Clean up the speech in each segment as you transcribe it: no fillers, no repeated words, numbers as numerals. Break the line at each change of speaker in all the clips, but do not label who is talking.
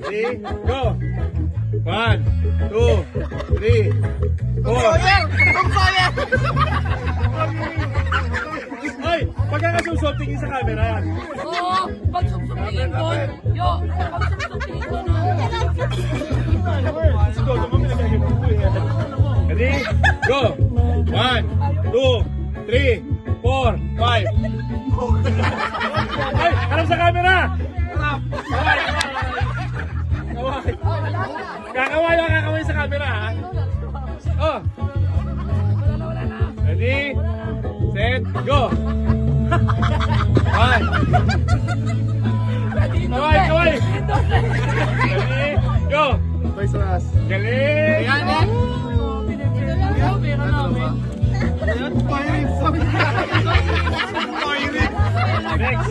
Ready? Go! 1, 2, 3, 4. Ay! Pagkakasusot, tingin sa camera.
Oo, pag sumsumtingin ko, pag sumsumtingin ko na.
Si Toto mo, pinagagano ko eh. Ready? Go! 1, 2, 3, 4, 5. Ay! Harap sa camera! Kaway! Kaway! Kakaway sa camera ha? Oh! Ready? Set, go! 1. Kaway! Ready? Go! Galing!
Ayan,
Next!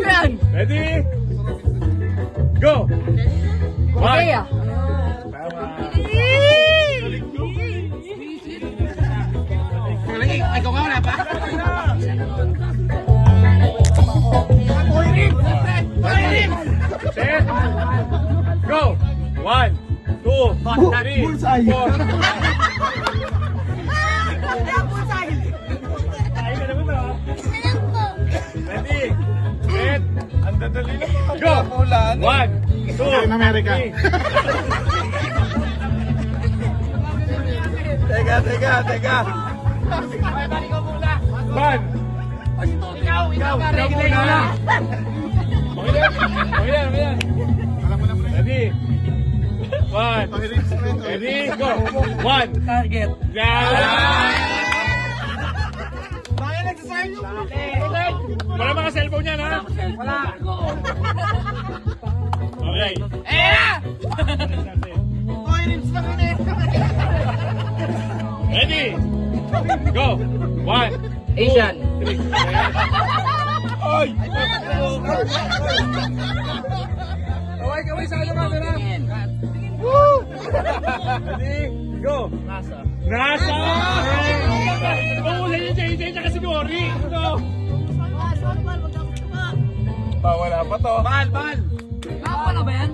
Ay! Ready? Go! 1. Tama!
Ay, ikaw nga wala pa?
Set! Go! 1, 2, 3, 4. Ay, ka naman ba? Ready? Set! Ang dadali na. Go! 1, 2,
In America.
3.
Teka.
One!
ikaw
muna! Okay yan. Ready? 1. Ready? Go! 1.
target.
Wala mga cellphone yan, ha?
Wala.
Okay. Ready? Go! 1, 2,
Asian.
3. Ay! Kaway sa ano camera? Ready? Go! Nasa! Oo, yan yung JJ tsaka si Nori. Ito. Wala pa to.
Bal!
Wala ba yan?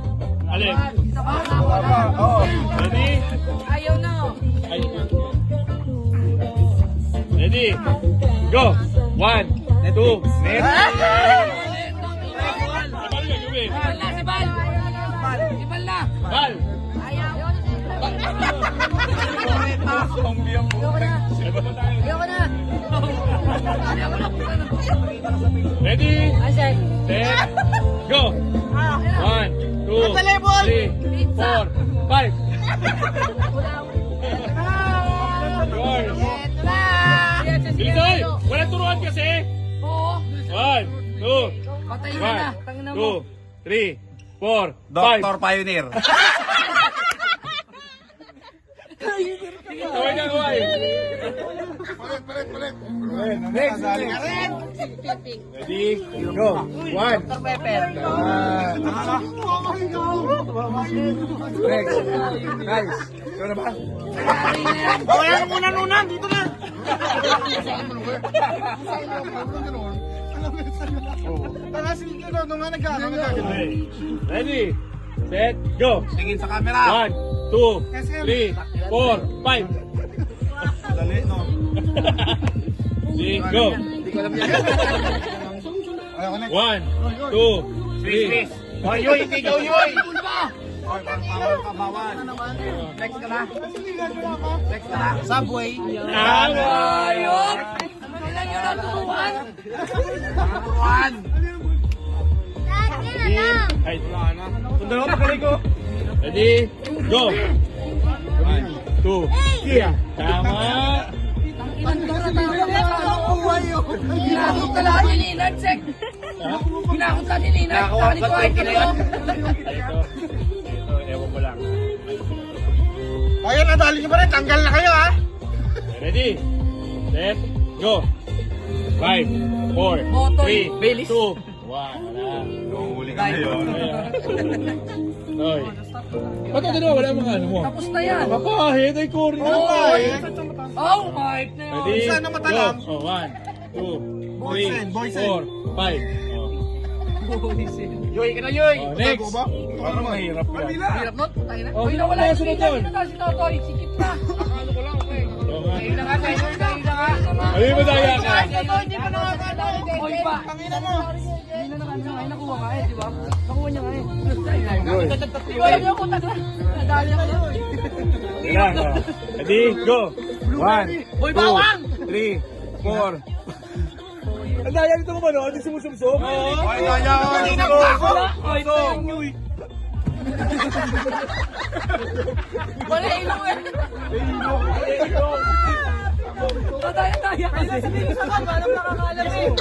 Alin?
Tama, oo.
Ready?
Ayaw na.
Ay. Ready? Go! 1, 2, net. Paano gagawin?
Ibal na, si Bal. Ibal na.
Bal!
Ayaw. Ayoko na.
Ready?
Asan?
Set, go! 1, 2, 3, 4, 5. Yours. Bilisoy! Walang turuan kasi!
Oo.
1, 2,
Patayin mo na. Tangin na mo.
2, 3, 4, 5.
Dr. Pioneer.
Kaway na, kaway! Next! Ready? Go! 1. Next! Nice! Ikaw na ba?
Wala ka muna nunan, dito na.
Okay. Ready? Set, go!
Tingin sa camera.
1, 2, 3, 4, 5.
Dali, no?
Sige, go!
Hindi ko alam yan.
1, 2, 3.
Yoy, hindi ikaw, Yoy. Oy, bawal. Next ka na. Subway.
Tama!
Ayok. Kailan yun ang tutuan?
One.
Ay, sundan ako pagkalig ko. Ready? Go! 1, 2, 3. Tama!
Ginakot ka lang ni Linard, Sek. Ginakot ka ni Linard.
Nakawag ka,
Nakawag ka lang.
Ito, ewan ko lang.
Ayan, nadali nyo pa rin. Tanggal na kayo, ha?
Ready? Set, go! 5, 4,
Botoy,
3,
Baileys.
2, 1.
Huli ka na yun.
Hoy. Ba't ito na wala mga ano mo?
Tapos na yan.
Kapahit ay kuri na
Oo.
tayo.
Oh, hype na yun.
Ready?
Sana matalam.
Go. Oh, 1, 2,
Boysen,
3,
boysen.
4, 5. Oh.
Yoy ka na, Yoy.
Oh, next. Parang mahirap yan.
Hirap nun. Tayo na.
Oh,
Uy, nawala
sino
yung
sunod
pila.
yun?
Sino na si Totoy? Sikip na.
Ano ko lang, okay.
Oo nga.
Kayo na nga, kayo na nga.
Ano yung madaya ka?
Hindi pa nakakano. Hoy pa. Tangina mo. Hindi na nakano. Ay, nakuha nga eh, di ba? Nakuha niya nga eh.
Yoy.
Hoy, yung kuta na. Nadali ako.
Yan. Ready, go. 1,
Hoy, bawang!
3, 4. Ang daya nito mo ba, no? Hindi sumusumsum? Oo.
Ay, daya ka.
Kanina ko wala. Hoy, Yoy. Wala ilong eh. Daya kasi. Sabihin ko sa kama, alam nakakalam eh.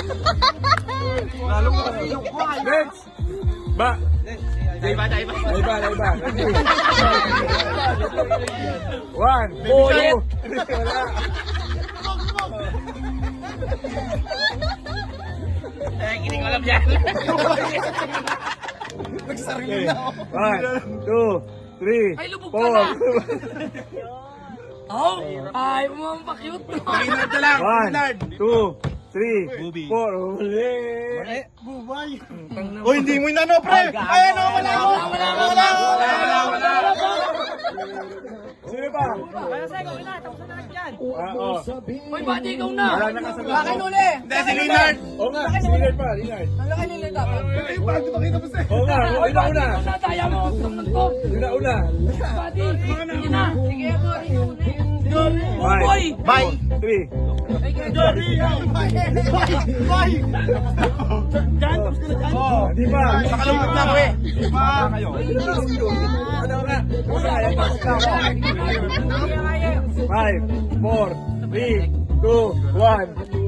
Next. Ba.
Daiba.
Iba. 1, 2, 3. Wala.
Eh, hindi ko alam yan.
Okay. 1, 2, 3,
Ay, lubog ka na.
4.
Oh, ay, mumampakyut.
Linard na lang.
1, 2, 3, 4. Uli.
Uy, hindi mo inano, pre. Ay, ano, wala.
Sino pa?
Kaya sa'yo, gawin na. Tapos na yan.
Oo.
Hoy, bati ikaw na.
Wala na kasagot.
Akin uli.
Hindi, si Linard.
Oo nga, Linard pa, Linard.
Ang laki nila dapat.
Oo nga, una.
Daya mo. Tumnang to.
Una.
Bati. Sige na. Sige ako.
Boy.
Bye.
3. Di ba?
Nakalungkot na ako eh.
Ano nga? Una, yan pa. 5, 4, 3, 2, 1.